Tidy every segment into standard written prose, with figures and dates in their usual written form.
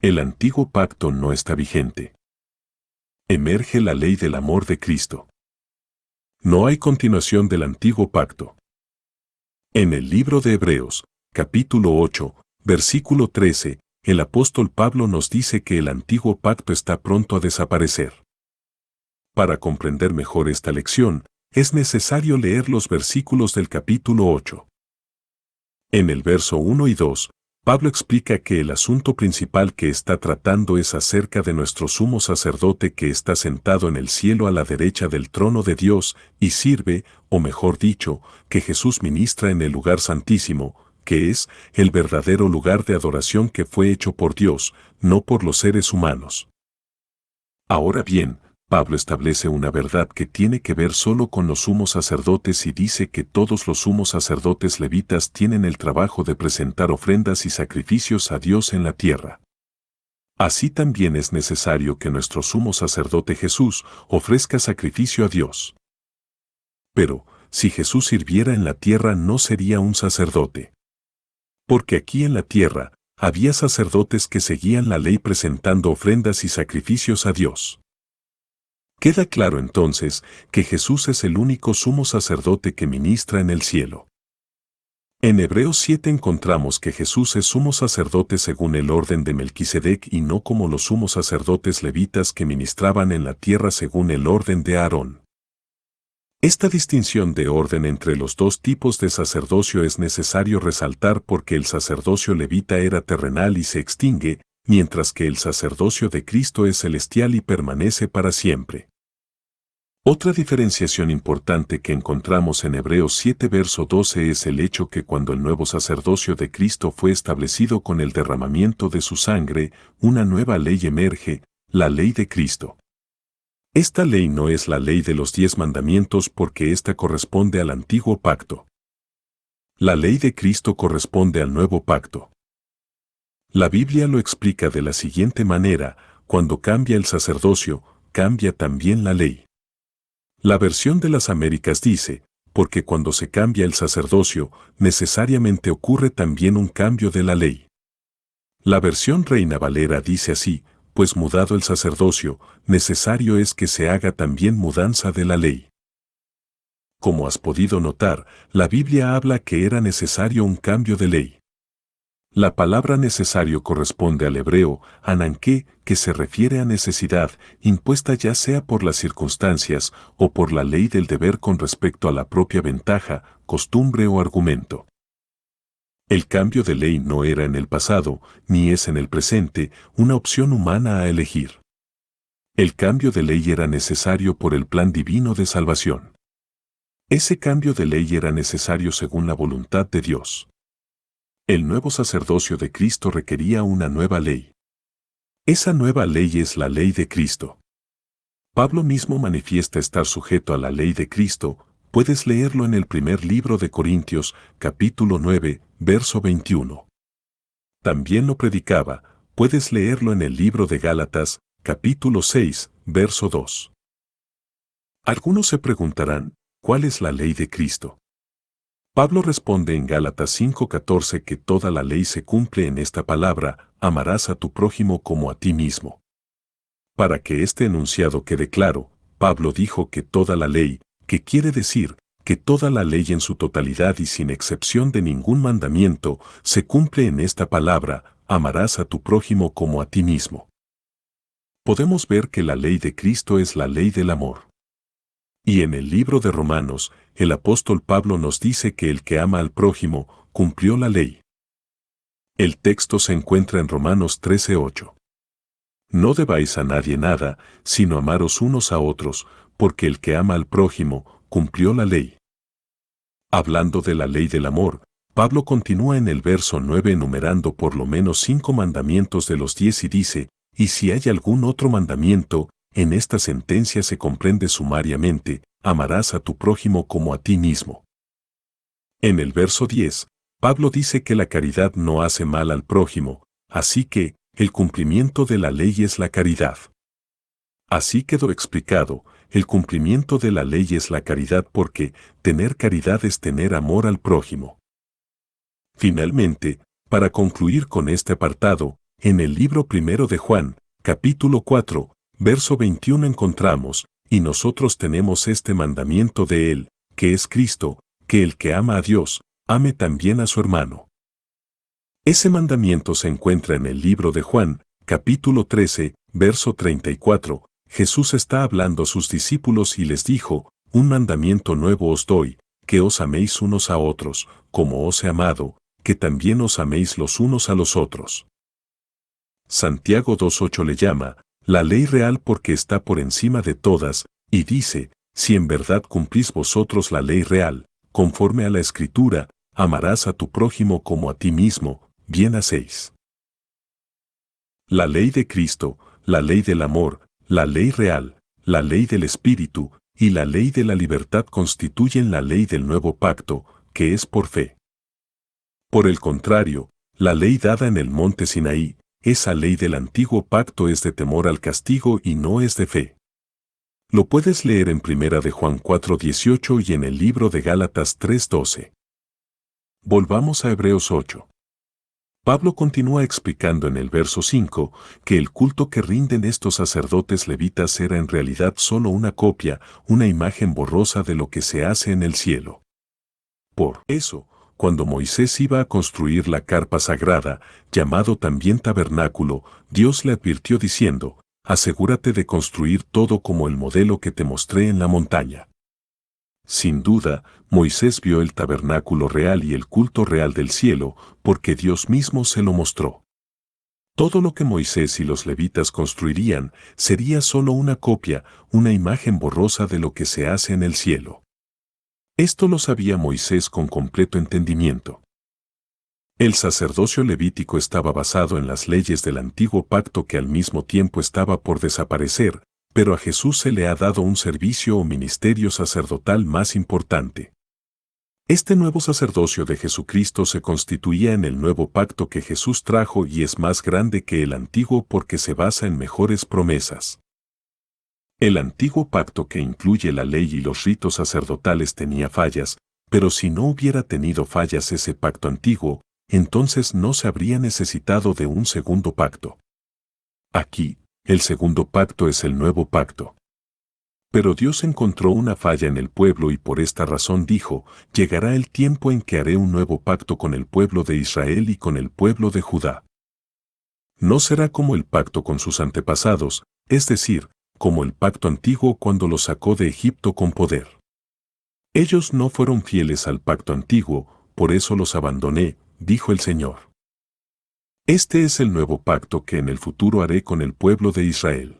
El antiguo pacto no está vigente. Emerge la ley del amor de Cristo. No hay continuación del antiguo pacto. En el libro de Hebreos, capítulo 8, versículo 13, el apóstol Pablo nos dice que el antiguo pacto está pronto a desaparecer. Para comprender mejor esta lección, es necesario leer los versículos del capítulo 8. En el verso 1 y 2, Pablo explica que el asunto principal que está tratando es acerca de nuestro sumo sacerdote que está sentado en el cielo a la derecha del trono de Dios y sirve, o mejor dicho, que Jesús ministra en el lugar santísimo, que es el verdadero lugar de adoración que fue hecho por Dios, no por los seres humanos. Ahora bien, Pablo establece una verdad que tiene que ver solo con los sumos sacerdotes y dice que todos los sumos sacerdotes levitas tienen el trabajo de presentar ofrendas y sacrificios a Dios en la tierra. Así también es necesario que nuestro sumo sacerdote Jesús ofrezca sacrificio a Dios. Pero, si Jesús sirviera en la tierra no sería un sacerdote. Porque aquí en la tierra, había sacerdotes que seguían la ley presentando ofrendas y sacrificios a Dios. Queda claro entonces que Jesús es el único sumo sacerdote que ministra en el cielo. En Hebreos 7 encontramos que Jesús es sumo sacerdote según el orden de Melquisedec y no como los sumos sacerdotes levitas que ministraban en la tierra según el orden de Aarón. Esta distinción de orden entre los dos tipos de sacerdocio es necesario resaltar porque el sacerdocio levita era terrenal y se extingue, mientras que el sacerdocio de Cristo es celestial y permanece para siempre. Otra diferenciación importante que encontramos en Hebreos 7 verso 12 es el hecho que cuando el nuevo sacerdocio de Cristo fue establecido con el derramamiento de su sangre, una nueva ley emerge, la ley de Cristo. Esta ley no es la ley de los 10 mandamientos porque ésta corresponde al antiguo pacto. La ley de Cristo corresponde al nuevo pacto. La Biblia lo explica de la siguiente manera: cuando cambia el sacerdocio, cambia también la ley. La versión de las Américas dice, porque cuando se cambia el sacerdocio, necesariamente ocurre también un cambio de la ley. La versión Reina Valera dice así, pues mudado el sacerdocio, necesario es que se haga también mudanza de la ley. Como has podido notar, la Biblia habla que era necesario un cambio de ley. La palabra necesario corresponde al hebreo ananqué, que se refiere a necesidad, impuesta ya sea por las circunstancias o por la ley del deber con respecto a la propia ventaja, costumbre o argumento. El cambio de ley no era en el pasado, ni es en el presente, una opción humana a elegir. El cambio de ley era necesario por el plan divino de salvación. Ese cambio de ley era necesario según la voluntad de Dios. El nuevo sacerdocio de Cristo requería una nueva ley. Esa nueva ley es la ley de Cristo. Pablo mismo manifiesta estar sujeto a la ley de Cristo. Puedes leerlo en el primer libro de Corintios, capítulo 9, verso 21. También lo predicaba. Puedes leerlo en el libro de Gálatas, capítulo 6, verso 2. Algunos se preguntarán, ¿cuál es la ley de Cristo? Pablo responde en Gálatas 5:14 que toda la ley se cumple en esta palabra: amarás a tu prójimo como a ti mismo. Para que este enunciado quede claro, Pablo dijo que toda la ley, que quiere decir que toda la ley en su totalidad y sin excepción de ningún mandamiento, se cumple en esta palabra: amarás a tu prójimo como a ti mismo. Podemos ver que la ley de Cristo es la ley del amor. Y en el libro de Romanos, el apóstol Pablo nos dice que el que ama al prójimo, cumplió la ley. El texto se encuentra en Romanos 13:8. No debáis a nadie nada, sino amaros unos a otros, porque el que ama al prójimo, cumplió la ley. Hablando de la ley del amor, Pablo continúa en el verso 9 enumerando por lo menos 5 mandamientos de los 10 y dice, y si hay algún otro mandamiento, en esta sentencia se comprende sumariamente: amarás a tu prójimo como a ti mismo. En el verso 10, Pablo dice que la caridad no hace mal al prójimo, así que, el cumplimiento de la ley es la caridad. Así quedó explicado, el cumplimiento de la ley es la caridad porque tener caridad es tener amor al prójimo. Finalmente, para concluir con este apartado, en el libro primero de Juan, capítulo 4, verso 21 encontramos, y nosotros tenemos este mandamiento de Él, que es Cristo, que el que ama a Dios, ame también a su hermano. Ese mandamiento se encuentra en el libro de Juan, capítulo 13, verso 34. Jesús está hablando a sus discípulos y les dijo, un mandamiento nuevo os doy, que os améis unos a otros, como os he amado, que también os améis los unos a los otros. Santiago 2:8 le llama, la ley real porque está por encima de todas, y dice, si en verdad cumplís vosotros la ley real, conforme a la Escritura, amarás a tu prójimo como a ti mismo, bien hacéis. La ley de Cristo, la ley del amor, la ley real, la ley del Espíritu, y la ley de la libertad constituyen la ley del nuevo pacto, que es por fe. Por el contrario, la ley dada en el monte Sinaí, esa ley del antiguo pacto es de temor al castigo y no es de fe. Lo puedes leer en 1 de Juan 4:18 y en el libro de Gálatas 3:12. Volvamos a Hebreos 8. Pablo continúa explicando en el verso 5 que el culto que rinden estos sacerdotes levitas era en realidad solo una copia, una imagen borrosa de lo que se hace en el cielo. Por eso, cuando Moisés iba a construir la carpa sagrada, llamado también tabernáculo, Dios le advirtió diciendo, asegúrate de construir todo como el modelo que te mostré en la montaña. Sin duda, Moisés vio el tabernáculo real y el culto real del cielo, porque Dios mismo se lo mostró. Todo lo que Moisés y los levitas construirían sería solo una copia, una imagen borrosa de lo que se hace en el cielo. Esto lo sabía Moisés con completo entendimiento. El sacerdocio levítico estaba basado en las leyes del antiguo pacto que al mismo tiempo estaba por desaparecer, pero a Jesús se le ha dado un servicio o ministerio sacerdotal más importante. Este nuevo sacerdocio de Jesucristo se constituía en el nuevo pacto que Jesús trajo y es más grande que el antiguo porque se basa en mejores promesas. El antiguo pacto que incluye la ley y los ritos sacerdotales tenía fallas, pero si no hubiera tenido fallas ese pacto antiguo, entonces no se habría necesitado de un segundo pacto. Aquí, el segundo pacto es el nuevo pacto. Pero Dios encontró una falla en el pueblo y por esta razón dijo, llegará el tiempo en que haré un nuevo pacto con el pueblo de Israel y con el pueblo de Judá. No será como el pacto con sus antepasados, es decir, como el pacto antiguo cuando los sacó de Egipto con poder. Ellos no fueron fieles al pacto antiguo, por eso los abandoné, dijo el Señor. Este es el nuevo pacto que en el futuro haré con el pueblo de Israel.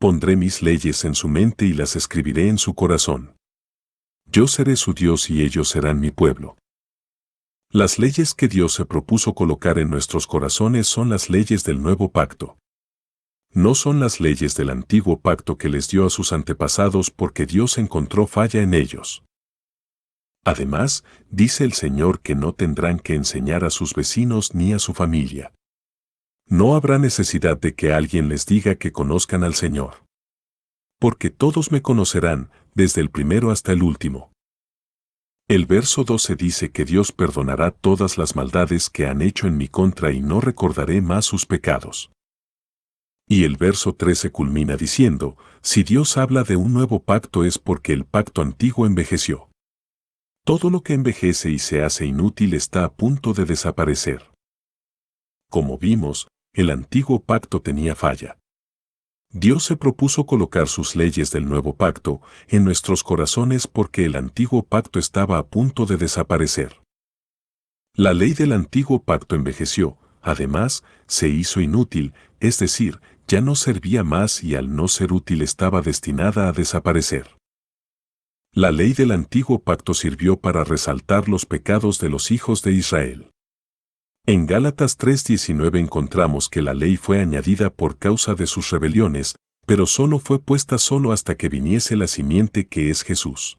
Pondré mis leyes en su mente y las escribiré en su corazón. Yo seré su Dios y ellos serán mi pueblo. Las leyes que Dios se propuso colocar en nuestros corazones son las leyes del nuevo pacto. No son las leyes del antiguo pacto que les dio a sus antepasados porque Dios encontró falla en ellos. Además, dice el Señor que no tendrán que enseñar a sus vecinos ni a su familia. No habrá necesidad de que alguien les diga que conozcan al Señor. Porque todos me conocerán, desde el primero hasta el último. El verso 12 dice que Dios perdonará todas las maldades que han hecho en mi contra y no recordaré más sus pecados. Y el verso 13 culmina diciendo, si Dios habla de un nuevo pacto es porque el pacto antiguo envejeció. Todo lo que envejece y se hace inútil está a punto de desaparecer. Como vimos, el antiguo pacto tenía falla. Dios se propuso colocar sus leyes del nuevo pacto en nuestros corazones porque el antiguo pacto estaba a punto de desaparecer. La ley del antiguo pacto envejeció, además, se hizo inútil, es decir, ya no servía más y al no ser útil estaba destinada a desaparecer. La ley del antiguo pacto sirvió para resaltar los pecados de los hijos de Israel. En Gálatas 3:19 encontramos que la ley fue añadida por causa de sus rebeliones, pero solo fue puesta solo hasta que viniese la simiente que es Jesús.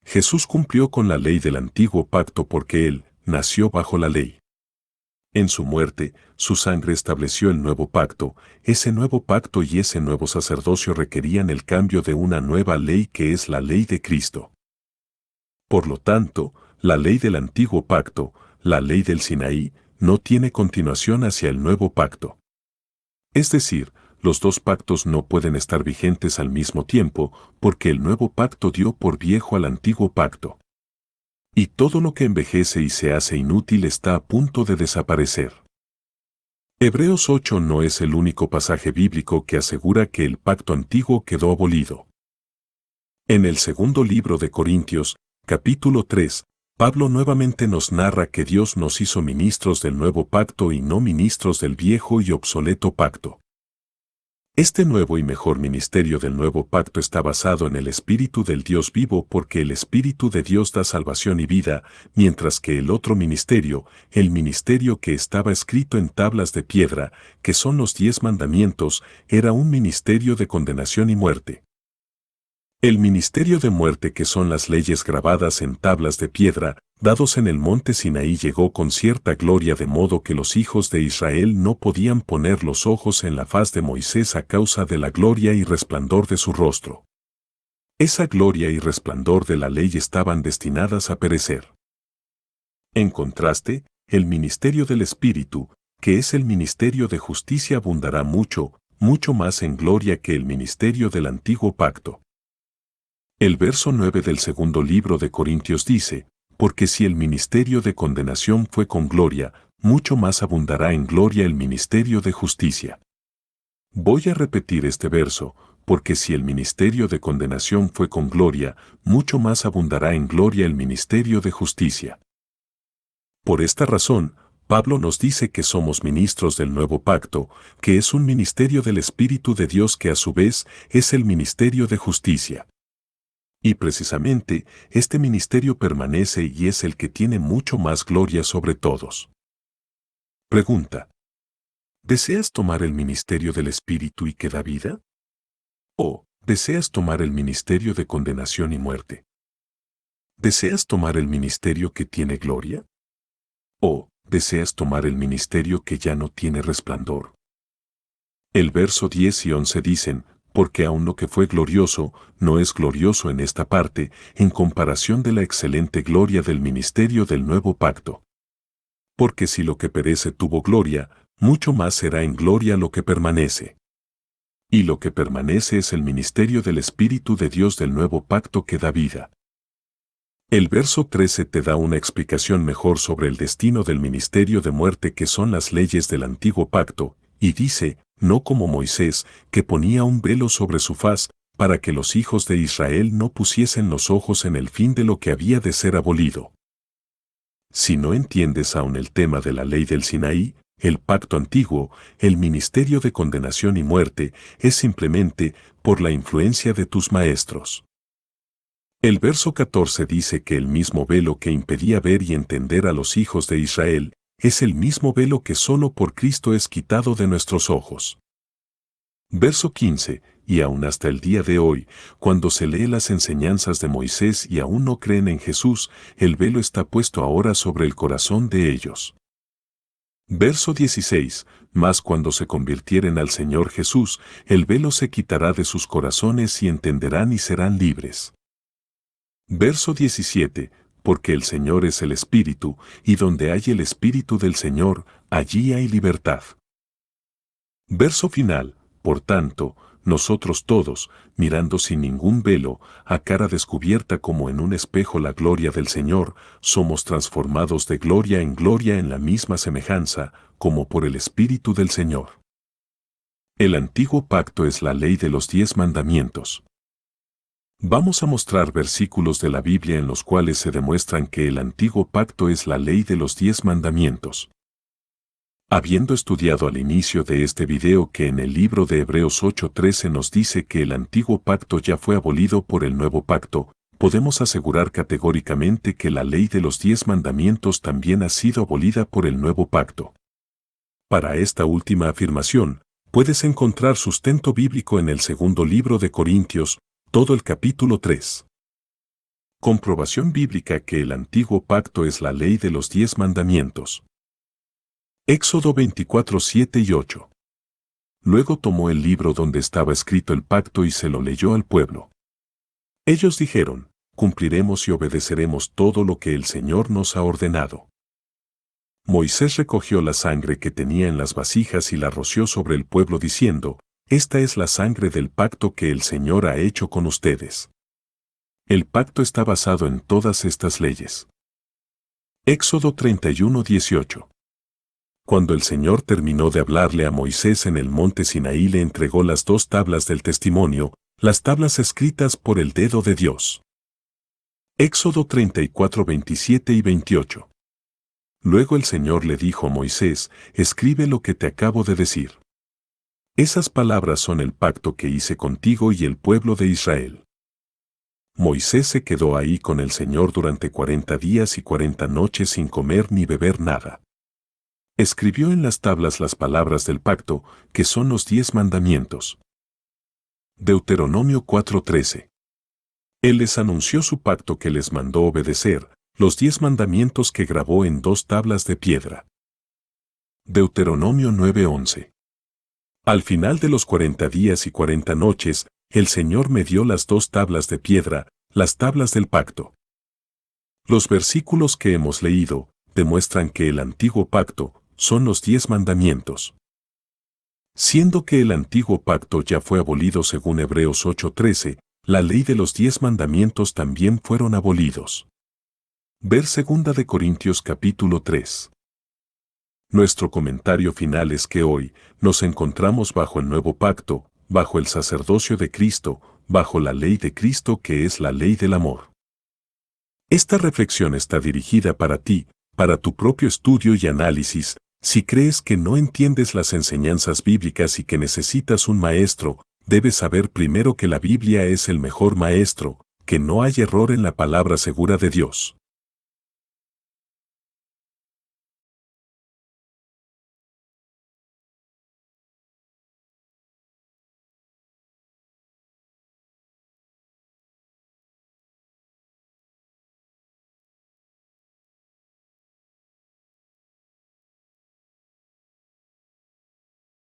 Jesús cumplió con la ley del antiguo pacto porque Él nació bajo la ley. En su muerte, su sangre estableció el nuevo pacto, ese nuevo pacto y ese nuevo sacerdocio requerían el cambio de una nueva ley que es la ley de Cristo. Por lo tanto, la ley del antiguo pacto, la ley del Sinaí, no tiene continuación hacia el nuevo pacto. Es decir, los dos pactos no pueden estar vigentes al mismo tiempo, porque el nuevo pacto dio por viejo al antiguo pacto. Y todo lo que envejece y se hace inútil está a punto de desaparecer. Hebreos 8 no es el único pasaje bíblico que asegura que el pacto antiguo quedó abolido. En el segundo libro de Corintios, capítulo 3, Pablo nuevamente nos narra que Dios nos hizo ministros del nuevo pacto y no ministros del viejo y obsoleto pacto. Este nuevo y mejor ministerio del nuevo pacto está basado en el Espíritu del Dios vivo porque el Espíritu de Dios da salvación y vida, mientras que el otro ministerio, el ministerio que estaba escrito en tablas de piedra, que son los 10 mandamientos, era un ministerio de condenación y muerte. El ministerio de muerte que son las leyes grabadas en tablas de piedra, dados en el monte Sinaí llegó con cierta gloria de modo que los hijos de Israel no podían poner los ojos en la faz de Moisés a causa de la gloria y resplandor de su rostro. Esa gloria y resplandor de la ley estaban destinadas a perecer. En contraste, el ministerio del Espíritu, que es el ministerio de justicia abundará mucho, mucho más en gloria que el ministerio del antiguo pacto. El verso 9 del segundo libro de Corintios dice, porque si el ministerio de condenación fue con gloria, mucho más abundará en gloria el ministerio de justicia. Voy a repetir este verso, porque si el ministerio de condenación fue con gloria, mucho más abundará en gloria el ministerio de justicia. Por esta razón, Pablo nos dice que somos ministros del nuevo pacto, que es un ministerio del Espíritu de Dios que a su vez es el ministerio de justicia. Y precisamente, este ministerio permanece y es el que tiene mucho más gloria sobre todos. Pregunta: ¿deseas tomar el ministerio del Espíritu y que da vida? ¿O deseas tomar el ministerio de condenación y muerte? ¿Deseas tomar el ministerio que tiene gloria? ¿O deseas tomar el ministerio que ya no tiene resplandor? El verso 10 y 11 dicen, porque aun lo que fue glorioso, no es glorioso en esta parte, en comparación de la excelente gloria del ministerio del nuevo pacto. Porque si lo que perece tuvo gloria, mucho más será en gloria lo que permanece. Y lo que permanece es el ministerio del Espíritu de Dios del nuevo pacto que da vida. El verso 13 te da una explicación mejor sobre el destino del ministerio de muerte que son las leyes del antiguo pacto, y dice, no como Moisés, que ponía un velo sobre su faz, para que los hijos de Israel no pusiesen los ojos en el fin de lo que había de ser abolido. Si no entiendes aún el tema de la ley del Sinaí, el pacto antiguo, el ministerio de condenación y muerte, es simplemente por la influencia de tus maestros. El verso 14 dice que el mismo velo que impedía ver y entender a los hijos de Israel, es el mismo velo que solo por Cristo es quitado de nuestros ojos. Verso 15, y aún hasta el día de hoy, cuando se lee las enseñanzas de Moisés y aún no creen en Jesús, el velo está puesto ahora sobre el corazón de ellos. Verso 16, mas cuando se convirtieren al Señor Jesús, el velo se quitará de sus corazones y entenderán y serán libres. Verso 17, porque el Señor es el Espíritu, y donde hay el Espíritu del Señor, allí hay libertad. Verso final, por tanto, nosotros todos, mirando sin ningún velo, a cara descubierta como en un espejo la gloria del Señor, somos transformados de gloria en la misma semejanza, como por el Espíritu del Señor. El antiguo pacto es la ley de los 10 mandamientos. Vamos a mostrar versículos de la Biblia en los cuales se demuestran que el antiguo pacto es la ley de los 10 mandamientos. Habiendo estudiado al inicio de este video que en el libro de Hebreos 8:13 nos dice que el antiguo pacto ya fue abolido por el nuevo pacto, podemos asegurar categóricamente que la ley de los 10 mandamientos también ha sido abolida por el nuevo pacto. Para esta última afirmación, puedes encontrar sustento bíblico en el segundo libro de Corintios, todo el capítulo 3. Comprobación bíblica que el antiguo pacto es la ley de los 10 mandamientos. Éxodo 24:7 y 8. Luego tomó el libro donde estaba escrito el pacto y se lo leyó al pueblo. Ellos dijeron, cumpliremos y obedeceremos todo lo que el Señor nos ha ordenado. Moisés recogió la sangre que tenía en las vasijas y la roció sobre el pueblo diciendo, esta es la sangre del pacto que el Señor ha hecho con ustedes. El pacto está basado en todas estas leyes. Éxodo 31:18. Cuando el Señor terminó de hablarle a Moisés en el monte Sinaí, le entregó las 2 tablas del testimonio, las tablas escritas por el dedo de Dios. Éxodo 34:27 y 28. Luego el Señor le dijo a Moisés, escribe lo que te acabo de decir. Esas palabras son el pacto que hice contigo y el pueblo de Israel. Moisés se quedó ahí con el Señor durante 40 días y 40 noches sin comer ni beber nada. Escribió en las tablas las palabras del pacto, que son los 10 mandamientos. Deuteronomio 4:13. Él les anunció su pacto que les mandó obedecer, los 10 mandamientos que grabó en 2 tablas de piedra. Deuteronomio 9:11. Al final de los 40 días y 40 noches, el Señor me dio las 2 tablas de piedra, las tablas del pacto. Los versículos que hemos leído demuestran que el antiguo pacto son los 10 mandamientos. Siendo que el antiguo pacto ya fue abolido según Hebreos 8:13, la ley de los 10 mandamientos también fueron abolidos. Ver 2 de Corintios capítulo 3. Nuestro comentario final es que hoy nos encontramos bajo el nuevo pacto, bajo el sacerdocio de Cristo, bajo la ley de Cristo que es la ley del amor. Esta reflexión está dirigida para ti, para tu propio estudio y análisis. Si crees que no entiendes las enseñanzas bíblicas y que necesitas un maestro, debes saber primero que la Biblia es el mejor maestro, que no hay error en la palabra segura de Dios.